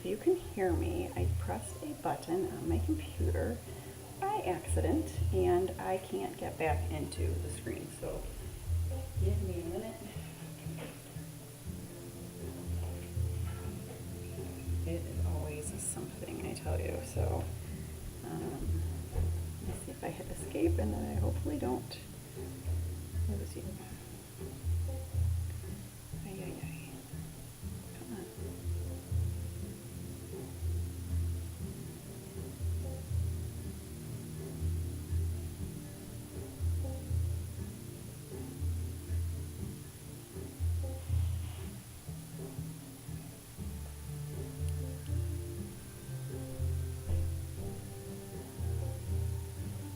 if you can hear me, I pressed a button on my computer by accident and I can't get back into the screen. So give me a minute. It is always something, I tell you. So let's see if I hit escape and then I hopefully don't lose you. Ay, ay, ay. Come on.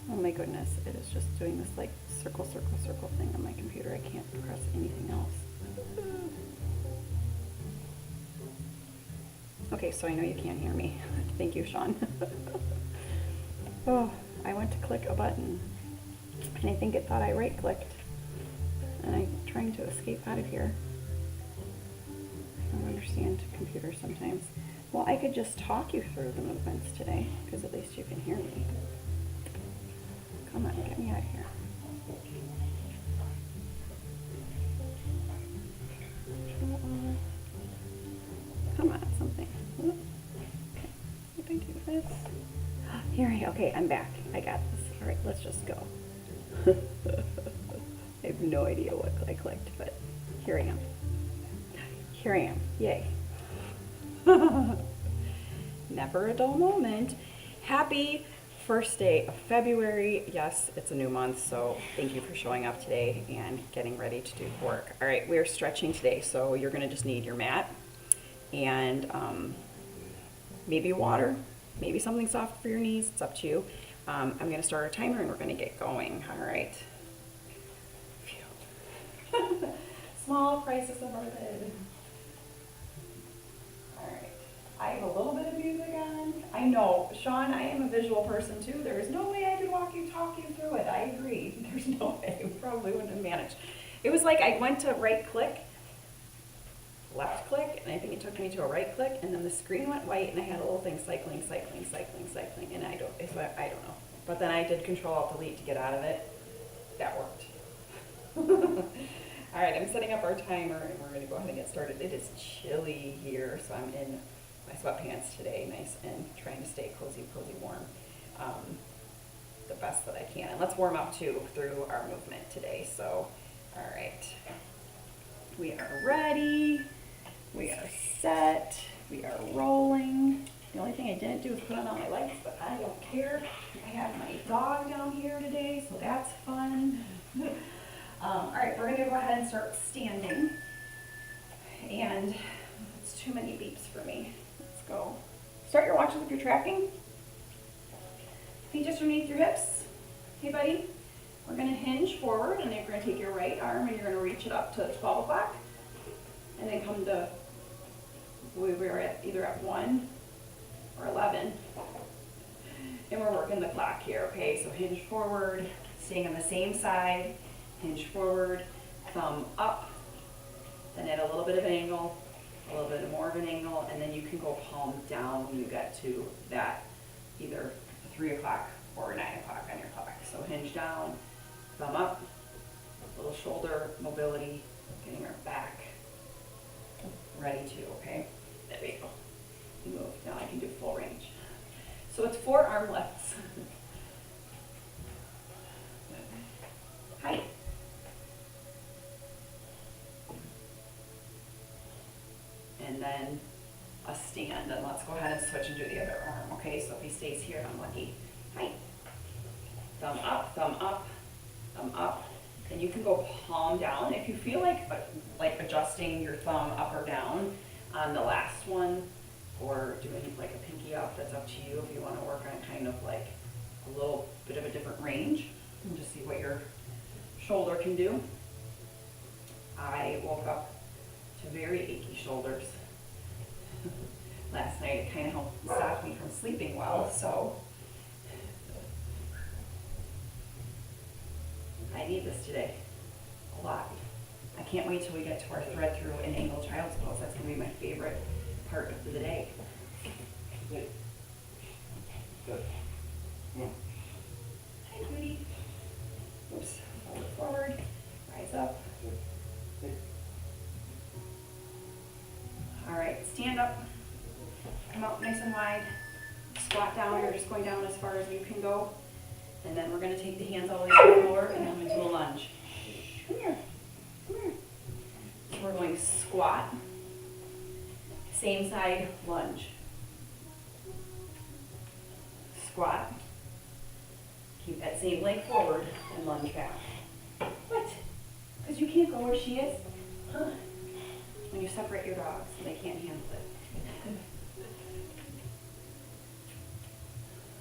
Oh my goodness, it is just doing this like circle, circle, circle thing on my computer. I can't press anything else. Okay, so I know you can't hear me. Thank you, Sean. Oh, I went to click a button and I think it thought I right-clicked and I'm trying to escape out of here. I don't understand computers sometimes. Well, I could just talk you through the movements today because at least you can hear me. Come on, get me out of here. Come on, something. Okay, if I do this. Here I go. Okay, I'm back. I got this. All right, let's just go. I have no idea what I clicked, but here I am. Here I am. Yay. Never a dull moment. Happy first day of February. Yes, it's a new month, so thank you for showing up today and getting ready to do work. All right, we're stretching today, so you're gonna just need your mat and maybe water, maybe something soft for your knees. It's up to you. I'm gonna start our timer and we're gonna get going. All right. Small crisis averted. All right. I have a little bit of music on. I know, Sean, I am a visual person too. There is no way I could talk you through it. I agree. There's no way. We probably wouldn't have managed. It was like I went to right click, left click, and I think it took me to a right click, and then the screen went white, and I had a little thing cycling, and I don't know. But then I did Control-Alt-Delete to get out of it. That worked. All right, I'm setting up our timer, and we're going to go ahead and get started. It is chilly here, so I'm in my sweatpants today, nice and trying to stay cozy, warm, the best that I can. And let's warm up too through our movement today. So, all right, we are ready. We are set. We are rolling. The only thing I didn't do is put on all my lights, but I don't care. I have my dog down here today, so that's fun. All right, we're gonna go ahead and start standing. And it's too many beeps for me. Let's go. Start your watches if you're tracking. Feet just underneath your hips. Okay, buddy? We're gonna hinge forward, and then you're gonna take your right arm and you're gonna reach it up to 12 o'clock. And then come to, we were at either at 1 or 11. And we're working the clock here, okay? So hinge forward, staying on the same side, hinge forward, thumb up, then at a little bit of an angle, a little bit more of an angle, and then you can go palm down when you get to that either 3 o'clock or 9 o'clock on your clock. So hinge down, thumb up, little shoulder mobility, getting our back ready to, okay? There we go. Move. Now I can do full range. So it's 4 arm lifts. Height. And then a stand, and let's go ahead and switch and do the other arm, okay? So if he stays here, I'm lucky. Height. Thumb up, thumb up, thumb up. And you can go palm down. If you feel like adjusting your thumb up or down on the last one, or doing like a pinky up, that's up to you if you want to work on kind of like a little bit of a different range and just see what your shoulder can do. I woke up to very achy shoulders last night. It kind of helped stop me from sleeping well, so I need this today a lot. I can't wait till we get to our thread through and angle child's pose. That's going to be my favorite part of the day. Sit. Good. Come on. Hi, cutie. Oops, fold it forward, rise up. Good. Sit. All right, stand up, come out nice and wide, squat down. You're just going down as far as you can go. And then we're gonna take the hands all the way to the floor and come into a lunge. Come here, come here. So we're going squat, same side lunge. Squat, keep that same leg forward and lunge back. What? Because you can't go where she is? Huh? When you separate your dogs, they can't handle it.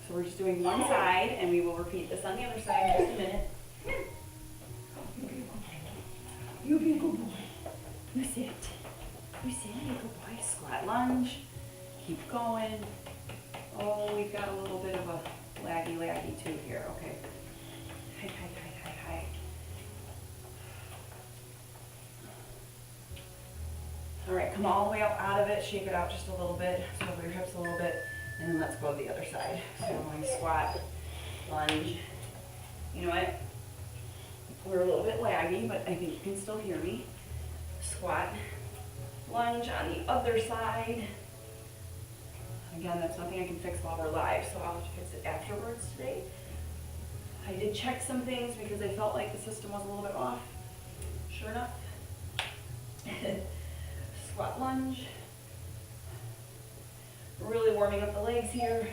So we're just doing one side, and we will repeat this on the other side in just a minute. You be a good boy. You sit. You sit, you good boy. Squat lunge. Keep going. Oh, we've got a little bit of a laggy too here. Okay. Hi. All right, come all the way up out of it. Shake it out just a little bit. So over your hips a little bit. And then let's go to the other side. So we're going squat, lunge. You know what? We're a little bit laggy, but I think you can still hear me. Squat, lunge on the other side. Again, that's nothing I can fix while we're live, so I'll have to fix it afterwards today. I did check some things because I felt like the system was a little bit off. Sure enough. Squat lunge. Really warming up the legs here.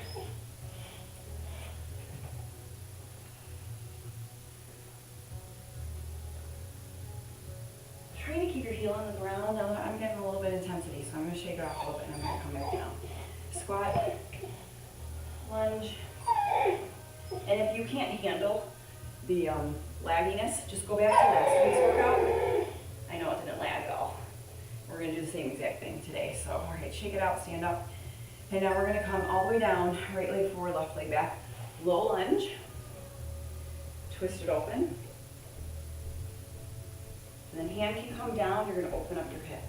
Trying to keep your heel on the ground. Now I'm getting a little bit of intensity, so I'm going to shake it off a little bit and I'm going to come back down. Squat, lunge, and if you can't handle the lagginess, just go back to last week's workout. I know it didn't lag at all. We're going to do the same exact thing today. So, all right, shake it out, stand up. And now we're going to come all the way down, right leg forward, left leg back. Low lunge, twist it open. And then hand can come down, you're going to open up your hip.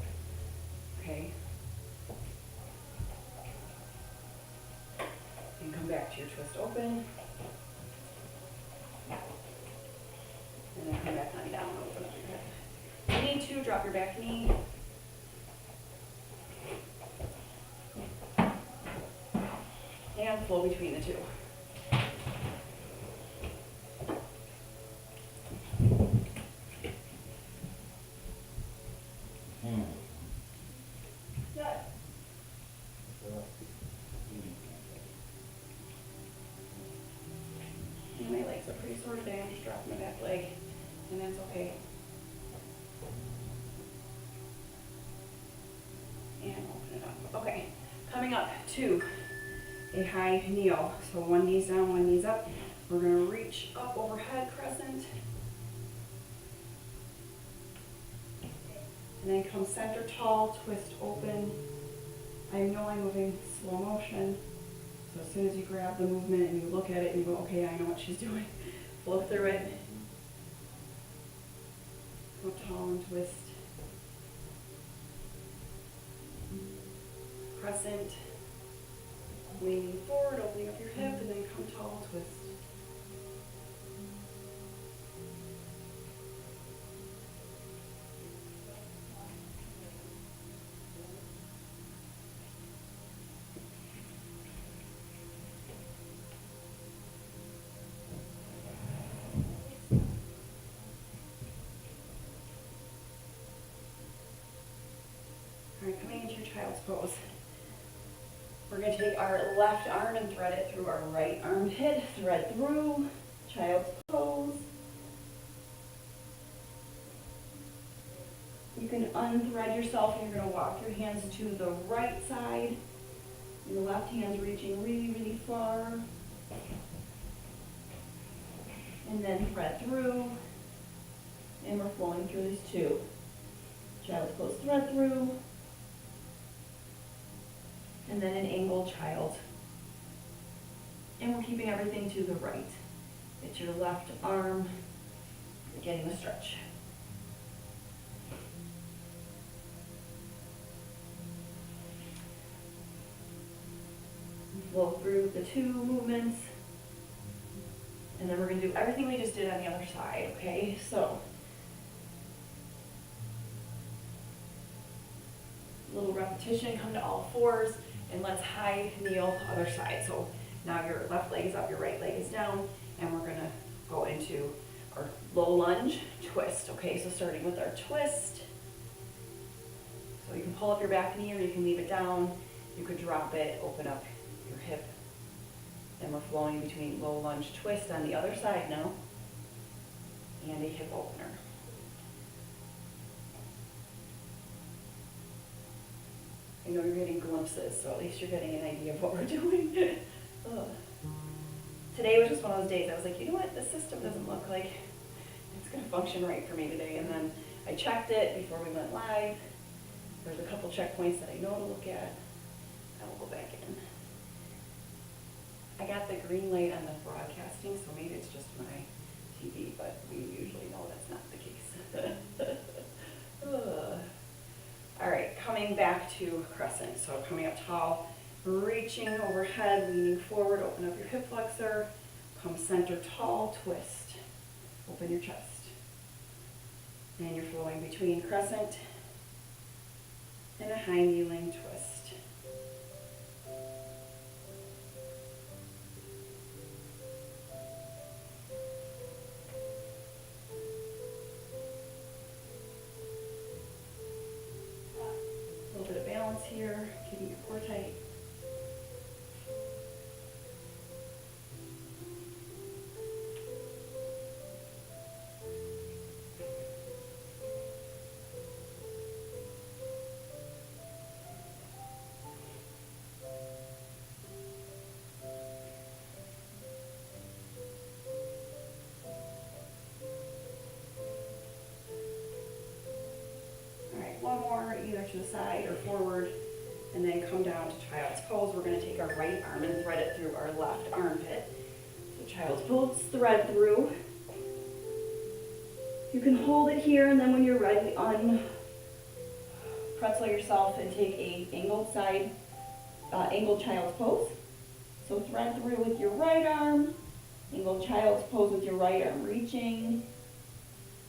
Okay? And come back to your twist open. And then come back on down and open up your hip. If you need to, drop your back knee. And flow between the two. Good. My legs are pretty sore today. I'm just dropping my back leg, and that's okay. And open it up. Okay, coming up to a high kneel. So one knee's down, one knee's up. We're going to reach up overhead crescent. And then come center tall, twist open. I know I'm moving slow motion. So as soon as you grab the movement and you look at it and you go, okay, I know what she's doing. Flow through it. Go tall and twist. Crescent. Leaning forward, opening up your hip, and then come tall, twist. All right, coming into your child's pose. We're going to take our left arm and thread it through our right armpit. Thread through, child's pose. You can unthread yourself and you're going to walk your hands to the right side. Your left hand's reaching really, really far. And then thread through. And we're flowing through this too. Child's pose, thread through. And then an angled child. And we're keeping everything to the right. It's your left arm, getting the stretch. flow through the two movements. And then we're gonna do everything we just did on the other side, okay? So, little repetition, come to all fours, and let's high kneel the other side. So now your left leg is up, your right leg is down, and we're gonna go into our low lunge twist, okay? So starting with our twist. So you can pull up your back knee or you can leave it down. You could drop it, open up your hip. And we're flowing between low lunge twist on the other side now, and a hip opener. I know you're getting glimpses, so at least you're getting an idea of what we're doing. Ugh. Today was just one of those days I was like, you know what, the system doesn't look like it's gonna function right for me today. And then I checked it before we went live. There's a couple checkpoints that I know to look at. I will go back in. I got the green light on the broadcasting, so maybe it's just my TV, but we usually know that's not the case. All right, coming back to crescent. So coming up tall, reaching overhead, leaning forward, open up your hip flexor, come center tall, twist, open your chest. And you're flowing between crescent and a high kneeling twist. Here, keeping your core tight. All right, one more, either to the side or forward. And then come down to child's pose. We're going to take our right arm and thread it through our left armpit. So child's pose, thread through. You can hold it here, and then when you're ready, pretzel yourself and take a angled child's pose. So thread through with your right arm, angled child's pose with your right arm reaching,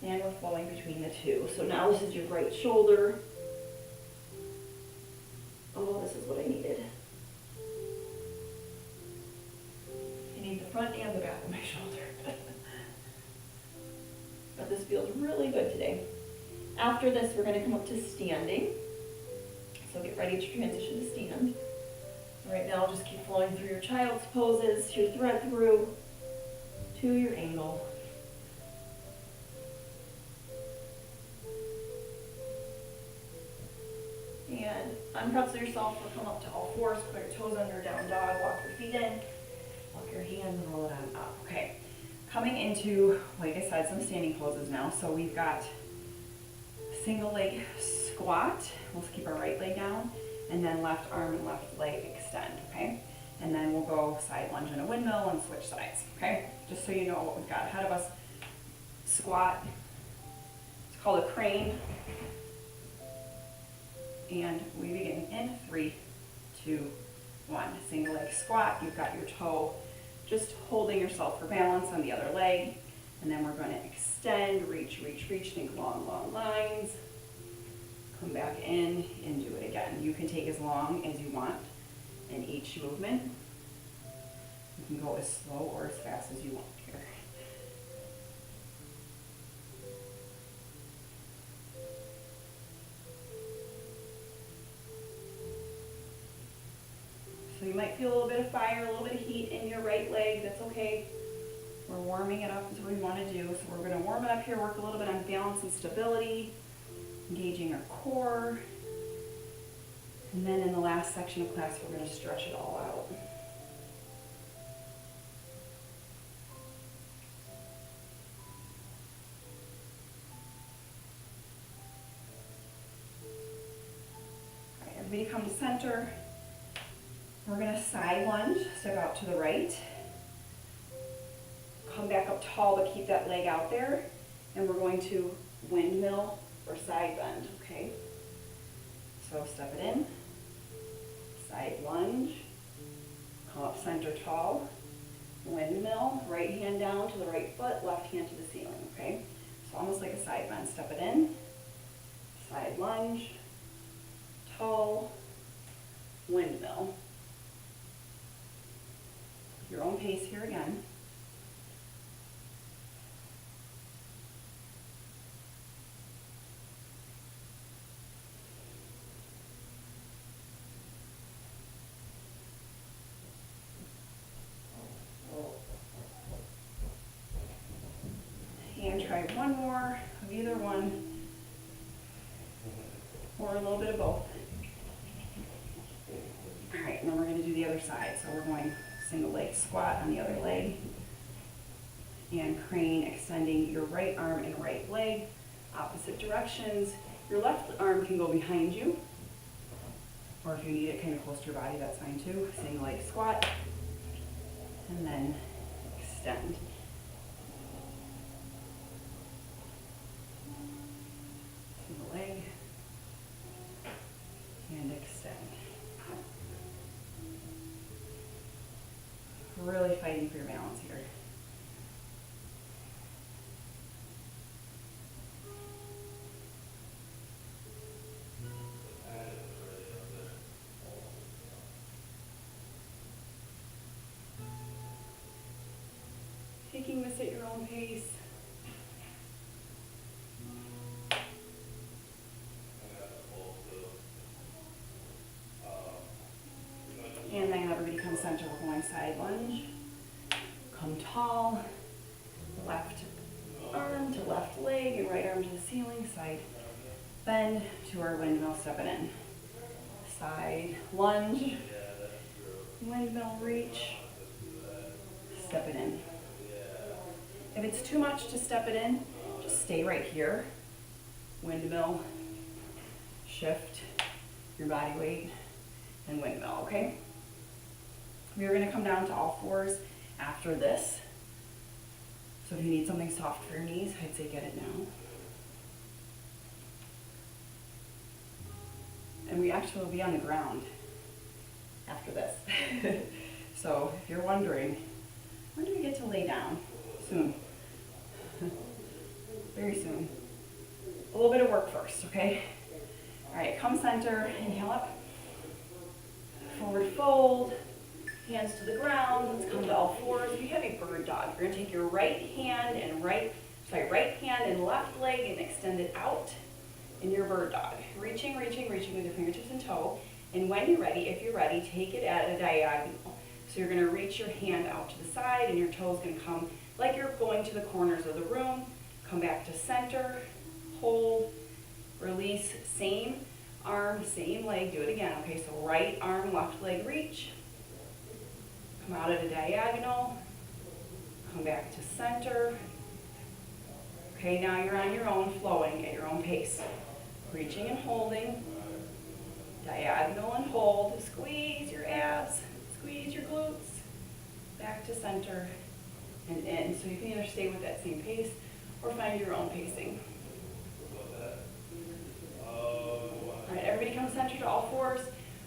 and we're flowing between the two. So now this is your right shoulder. Oh, this is what I needed. I need the front and the back of my shoulder. But this feels really good today. After this, we're going to come up to standing. So get ready to transition to stand. Right now, just keep flowing through your child's poses, your thread through to your angle. And unpretzel yourself or come up to all fours, put your toes under, down dog, walk your feet in, walk your hands and roll it on up. Okay, coming into, like I said, some standing poses now. So we've got single leg squat. We'll keep our right leg down, and then left arm and left leg extend, okay? And then we'll go side lunge and a windmill and switch sides, okay? Just so you know what we've got ahead of us. Squat, it's called a crane. And we begin in 3, 2, 1. Single leg squat. You've got your toe just holding yourself for balance on the other leg. And then we're going to extend, reach, reach, reach. Think long, long lines. Come back in and do it again. You can take as long as you want in each movement. You can go as slow or as fast as you want here. So you might feel a little bit of fire, a little bit of heat in your right leg. That's okay. We're warming it up is what we want to do. So we're going to warm it up here, work a little bit on balance and stability, engaging our core. And then in the last section of class, we're going to stretch it all out. All right, everybody come to center. We're going to side lunge, step out to the right. Come back up tall, but keep that leg out there. And we're going to windmill or side bend, okay? So step it in, side lunge, Come up center tall, windmill, right hand down to the right foot, left hand to the ceiling, okay? So almost like a side bend, step it in, side lunge, tall, windmill. Your own pace here again. And try one more of either one, or a little bit of both. All right, and then we're going to do the other side. So we're going single leg squat on the other leg, and crane, extending your right arm and right leg, opposite directions. Your left arm can go behind you, or if you need it kind of close to your body, that's fine too. Single leg squat, and then extend. Single leg, and extend. Really fighting for your balance here. Taking this at your own pace. And then everybody come center, we're going side lunge. Come tall, left arm to left leg and right arm to the ceiling, side bend to our windmill, stepping in. Side lunge, windmill reach, step it in. If it's too much to step it in, just stay right here. Windmill, shift your body weight, and windmill, okay? We are going to come down to all fours after this. So if you need something soft for your knees, I'd say get it now. And we actually will be on the ground after this. So if you're wondering, when do we get to lay down? Soon. Very soon. A little bit of work first, okay? All right, come center, inhale up. Forward fold, hands to the ground. Let's come to all fours. We have a bird dog. You're gonna take your right hand and right hand and left leg and extend it out in your bird dog. Reaching with your fingertips and toe. And when you're ready, if you're ready, take it at a diagonal. So you're gonna reach your hand out to the side and your toe's gonna come like you're going to the corners of the room. Come back to center, hold, release, same arm, same leg, do it again, okay? So right arm, left leg reach, come out at a diagonal, come back to center. Okay, now you're on your own, flowing at your own pace. Reaching and holding, diagonal and hold, squeeze your abs, squeeze your glutes, back to center and in. So you can either stay with that same pace or find your own pacing. All right, everybody come center to all fours.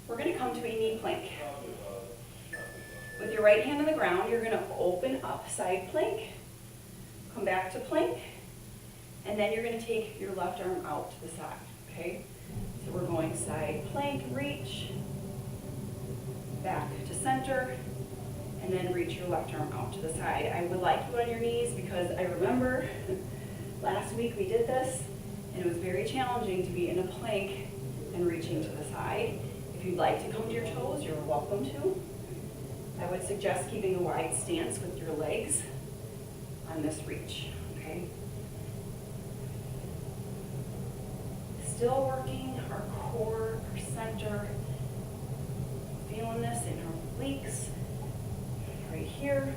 We're gonna come to a knee plank. With your right hand on the ground, you're gonna open up, side plank, come back to plank, and then you're gonna take your left arm out to the side, okay? So we're going side plank, reach, back to center, and then reach your left arm out to the side. I would like you on your knees because I remember last week we did this, and it was very challenging to be in a plank and reaching to the side. If you'd like to come to your toes, you're welcome to. I would suggest keeping a wide stance with your legs on this reach, okay? Still working our core, our center, feeling this in our obliques, right here.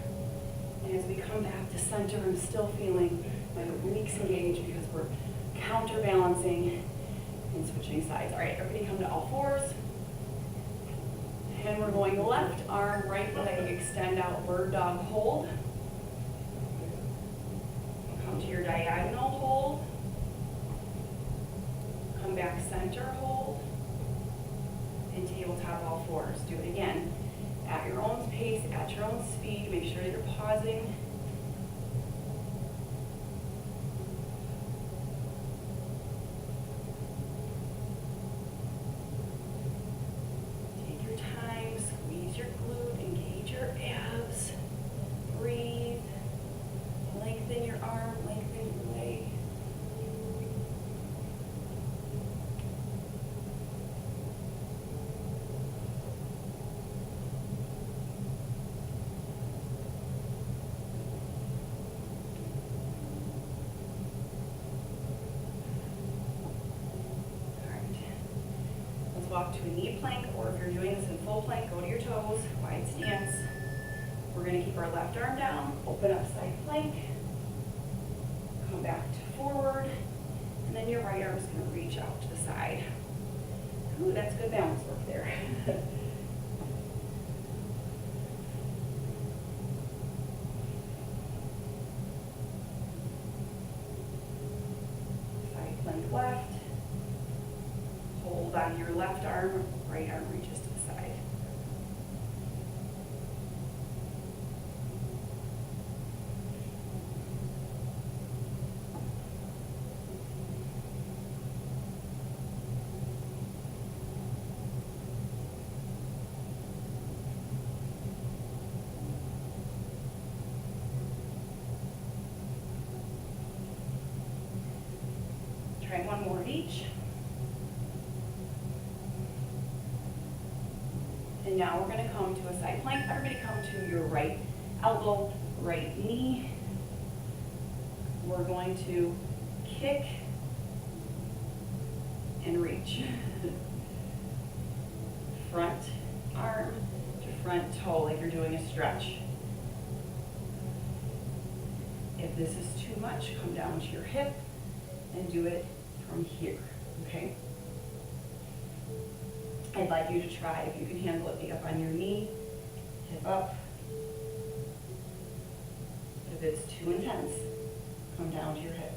And as we come back to center, I'm still feeling my obliques engaged because we're counterbalancing and switching sides. All right, everybody come to all fours. And we're going left arm, right leg, extend out, bird dog hold. Come to your diagonal hold. Come back center hold. And tabletop all fours. Do it again. at your own pace, at your own speed. Make sure that you're pausing. Take your time, squeeze your glute, engage your abs, breathe, lengthen your arm, lengthen your leg. Walk to a knee plank, or if you're doing this in full plank, go to your toes, wide stance. We're going to keep our left arm down, open up side plank, come back to forward, and then your right arm is going to reach out to the side. Ooh, that's good balance work there. Side plank left. Hold on your left arm, right arm reaches to the side. Try one more of each. And now we're going to come to a side plank. Everybody come to your right elbow, right knee. We're going to kick and reach. Front arm to front toe like you're doing a stretch. If this is too much, come down to your hip and do it from here, okay? I'd like you to try, if you can handle it, be up on your knee, hip up. If it's too intense, come down to your hip.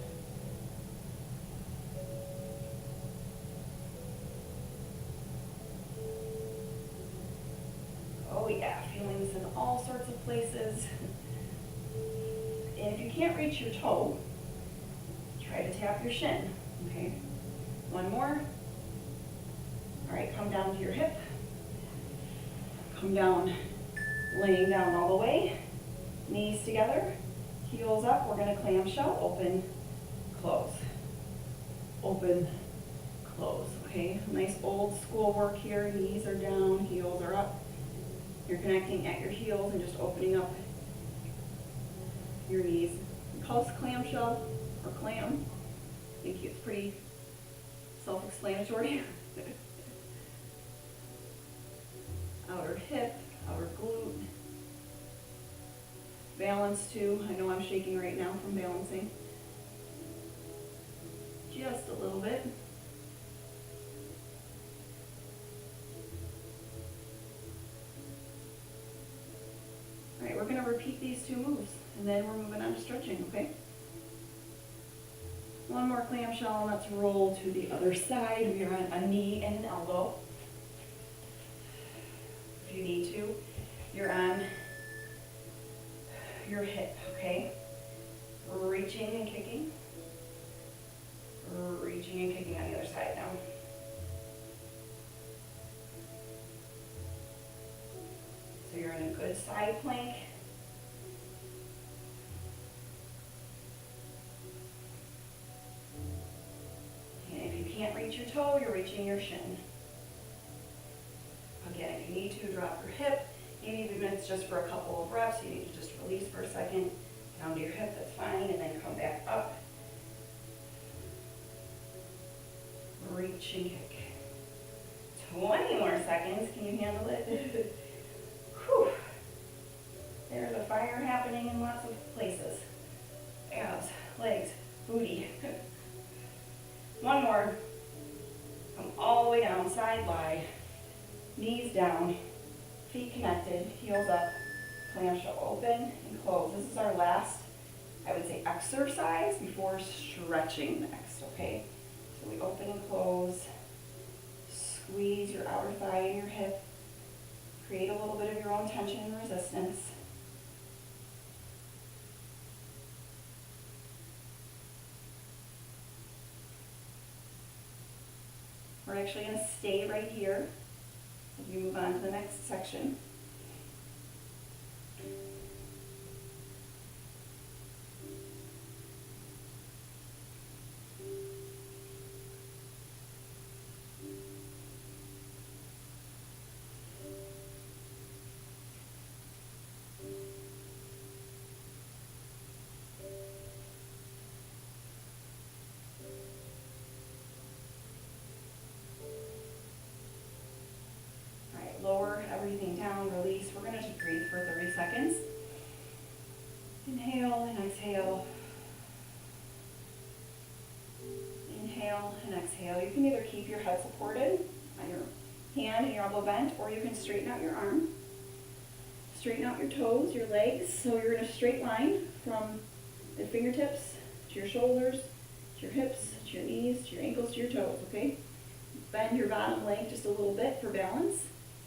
Oh yeah, feeling this in all sorts of places. And if you can't reach your toe, try to tap your shin, okay? One more. All right, come down to your hip. Come down, laying down all the way. Knees together, heels up. We're gonna clamshell, open, close. Open, close, okay? Nice old school work here. Knees are down, heels are up. You're connecting at your heels and just opening up your knees. We call this clamshell or clam. I think it's pretty self-explanatory. Outer hip, outer glute. Balance too. I know I'm shaking right now from balancing. Just a little bit. All right, we're going to repeat these two moves, and then we're moving on to stretching, okay? One more clamshell, and let's roll to the other side. We are on a knee and an elbow. If you need to, you're on your hip, okay? Reaching and kicking. Reaching and kicking on the other side now. So you're in a good side plank. And if you can't reach your toe, you're reaching your shin. Again, if you need to, drop your hip. Maybe even if it's just for a couple of reps, you need to just release for a second. Down to your hip, that's fine, and then come back up. Reach and kick. 20 more seconds. Can you handle it? Whew. There's a fire happening in lots of places. Abs, legs, booty. One more. Come all the way down, side lie. Knees down, feet connected, heels up, clamshell open and close. This is our last, I would say, exercise before stretching next, okay? So we open and close, squeeze your outer thigh and your hip, Create a little bit of your own tension and resistance. We're actually going to stay right here as we move on to the next section. Lower everything down, release. We're going to breathe for 30 seconds. Inhale and exhale. Inhale and exhale. You can either keep your head supported on your hand and your elbow bent, or you can straighten out your arm. Straighten out your toes, your legs. So you're in a straight line from the fingertips to your shoulders, to your hips, to your knees, to your ankles, to your toes, okay? Bend your bottom leg just a little bit for balance.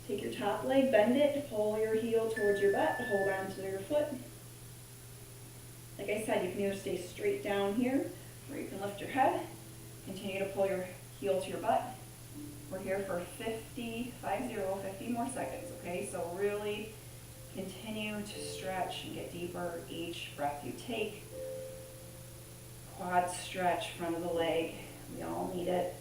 Take your top leg, bend it, pull your heel towards your butt, hold on to your foot. Like I said, you can either stay straight down here, or you can lift your head, continue to pull your heel to your butt. We're here for 50 more seconds, okay? So really continue to stretch and get deeper each breath you take. Quad stretch, front of the leg, we all need it.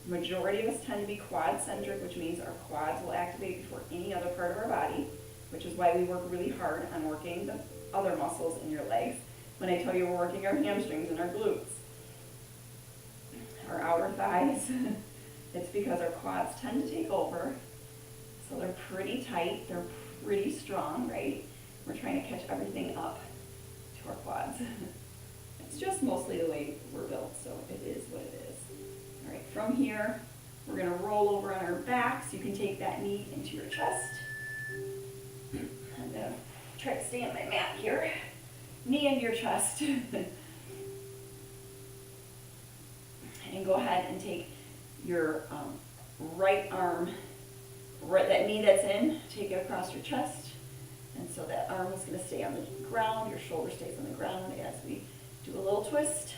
Majority of us tend to be quad-centric, which means our quads will activate before any other part of our body, which is why we work really hard on working the other muscles in your legs. When I tell you we're working our hamstrings and our glutes, our outer thighs, it's because our quads tend to take over. So they're pretty tight, they're pretty strong, right? We're trying to catch everything up to our quads. It's just mostly the way we're built, so it is what it is. All right, from here, we're going to roll over on our backs. You can take that knee into your chest. I'm going to try to stay on my mat here. Knee into your chest. And go ahead and take your right arm, that knee that's in, take it across your chest. And so that arm is going to stay on the ground. Your shoulder stays on the ground as we do a little twist.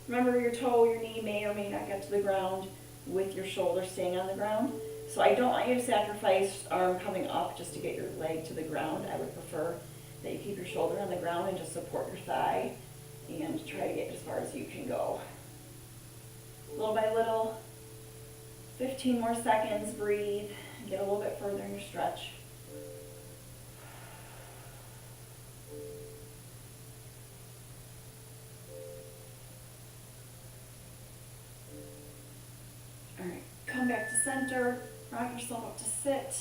Remember, your toe, your knee may or may not get to the ground with your shoulder staying on the ground. So I don't want you to sacrifice arm coming up just to get your leg to the ground. I would prefer that you keep your shoulder on the ground and just support your thigh and try to get as far as you can go. Little by little, 15 more seconds, breathe, get a little bit further in your stretch. Come back to center, rock yourself up to sit.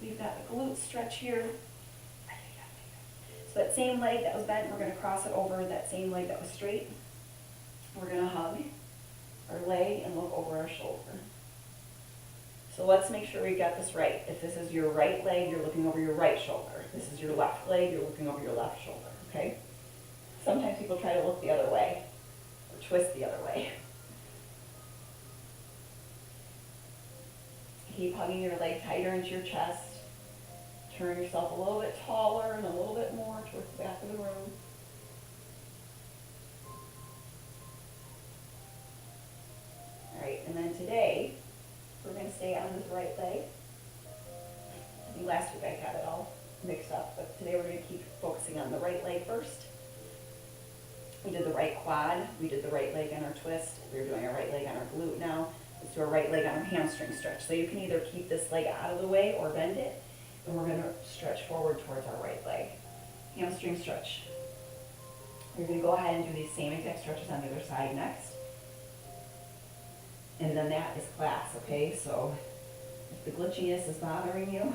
We've got the glute stretch here. So that same leg that was bent, we're going to cross it over that same leg that was straight. We're going to hug our leg and look over our shoulder. So let's make sure we got this right. If this is your right leg, you're looking over your right shoulder. If this is your left leg, you're looking over your left shoulder, okay? Sometimes people try to look the other way or twist the other way. Keep hugging your leg tighter into your chest. Turn yourself a little bit taller and a little bit more towards the back of the room. All right, and then today, we're going to stay on this right leg. I think last week I got it all mixed up, but today we're going to keep focusing on the right leg first. We did the right quad, we did the right leg on our twist, we're doing our right leg on our glute now. Let's do our right leg on our hamstring stretch. So you can either keep this leg out of the way or bend it, and we're going to stretch forward towards our right leg. Hamstring stretch. You're going to go ahead and do these same exact stretches on the other side next. And then that is class, okay? So if the glitchiness is bothering you,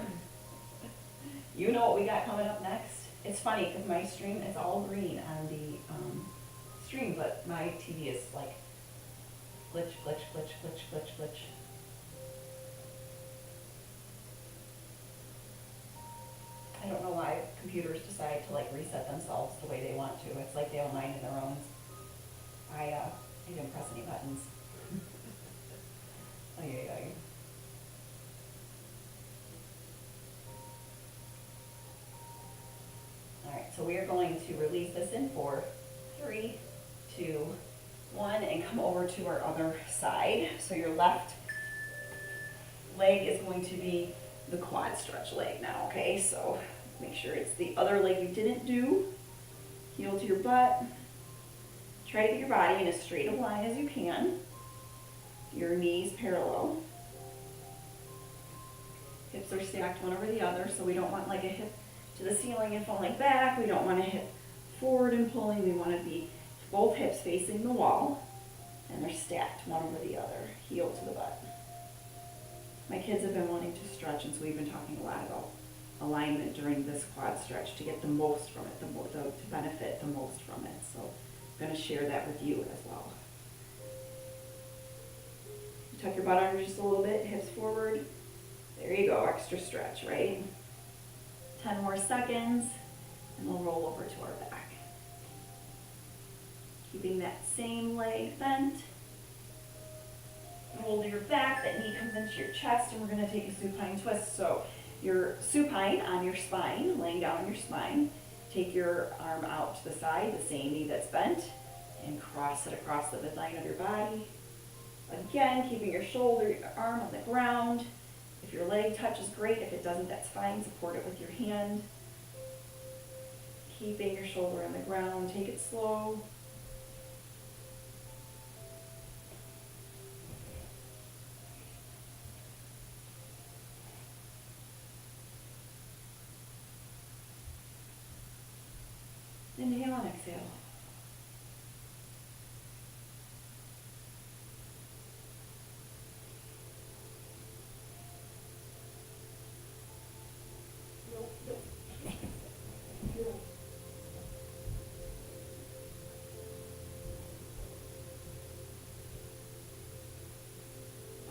you know what we got coming up next. It's funny because my stream is all green on the stream, but my TV is like glitch, glitch, glitch, glitch, glitch, glitch. I don't know why computers decide to like reset themselves the way they want to. It's like they don't mind in their own. I didn't press any buttons. So we are going to release this in 4, 3, 2, 1, and come over to our other side. So your left leg is going to be the quad stretch leg now, okay? So make sure it's the other leg you didn't do. Heel to your butt. Try to get your body in as straight a line as you can. Your knees parallel. Hips are stacked one over the other, so we don't want like a hip to the ceiling and falling back. We don't want a hip forward and pulling. We want to be both hips facing the wall, and they're stacked one over the other, heel to the butt. My kids have been wanting to stretch, and so we've been talking a lot about alignment during this quad stretch to get the most from it, to benefit the most from it. So I'm going to share that with you as well. Tuck your butt under just a little bit, hips forward. There you go, extra stretch, right? 10 more seconds, and we'll roll over to our back. Keeping that same leg bent. Roll to your back, that knee comes into your chest, and we're going to take a supine twist. So you're supine on your spine, laying down on your spine. Take your arm out to the side, the same knee that's bent, and cross it across the midline of your body. Again, keeping your arm on the ground. If your leg touches, great. If it doesn't, that's fine. Support it with your hand. Keeping your shoulder on the ground. Take it slow. Inhale and exhale.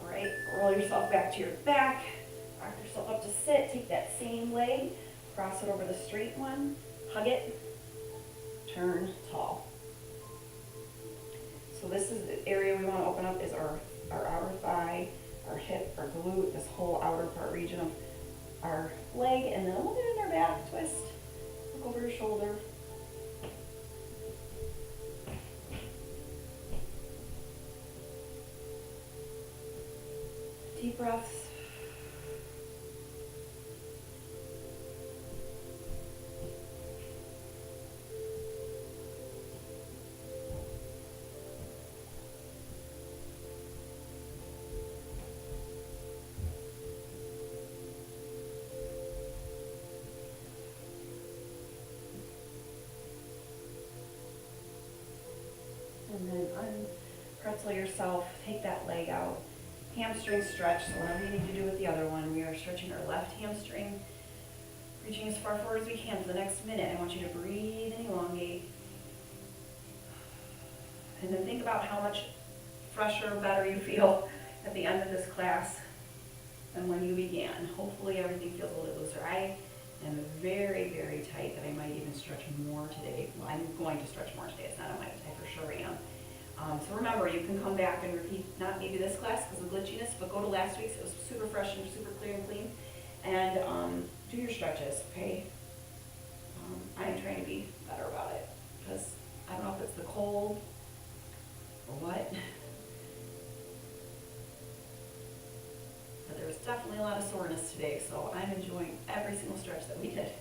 All right, roll yourself back to your back. Rock yourself up to sit. Take that same leg, cross it over the straight one, hug it, turn tall. So this is the area we want to open up is our outer thigh, our hip, our glute, this whole outer part region of our leg, and then a little bit in our back, twist, look over your shoulder. Deep breaths. And then unpretzel yourself, take that leg out. Hamstring stretch, so whatever you need to do with the other one, we are stretching our left hamstring, reaching as far forward as we can for the next minute. I want you to breathe and elongate. And then think about how much fresher, better you feel at the end of this class than when you began. Hopefully everything feels a little looser. I am very, very tight that I might even stretch more today. Well, I'm going to stretch more today. It's not on my I for sure am. So remember, you can come back and repeat, not maybe this class because of glitchiness, but go to last week's. It was super fresh and super clear and clean. And do your stretches, okay? I am trying to be better about it because I don't know if it's the cold or what. But there was definitely a lot of soreness today, so I'm enjoying every single stretch that we did.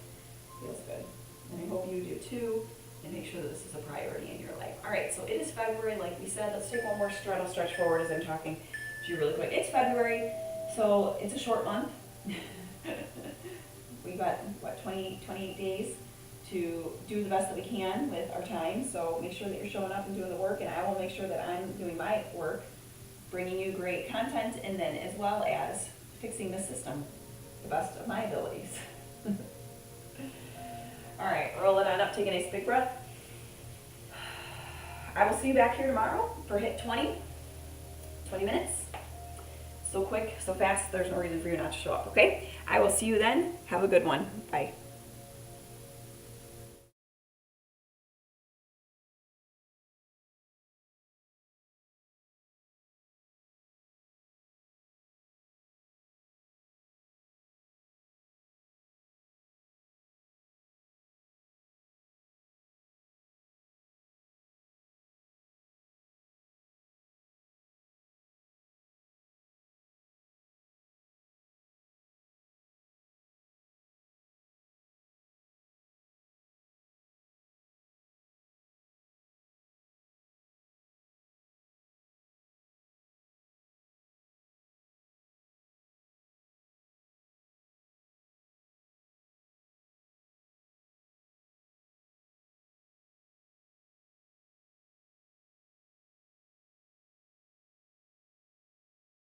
Feels good. And I hope you do too. And make sure that this is a priority in your life. All right, so it is February, like we said. Let's take one more stretch. I'll stretch forward as I'm talking to you really quick. It's February, so it's a short month. We got, 28 days to do the best that we can with our time. So make sure that you're showing up and doing the work, and I will make sure that I'm doing my work, bringing you great content, and then as well as fixing the system the best of my abilities. All right, roll it on up, take a nice big breath. I will see you back here tomorrow for HIIT 20 minutes. So quick, so fast, there's no reason for you not to show up, okay? I will see you then. Have a good one. Bye.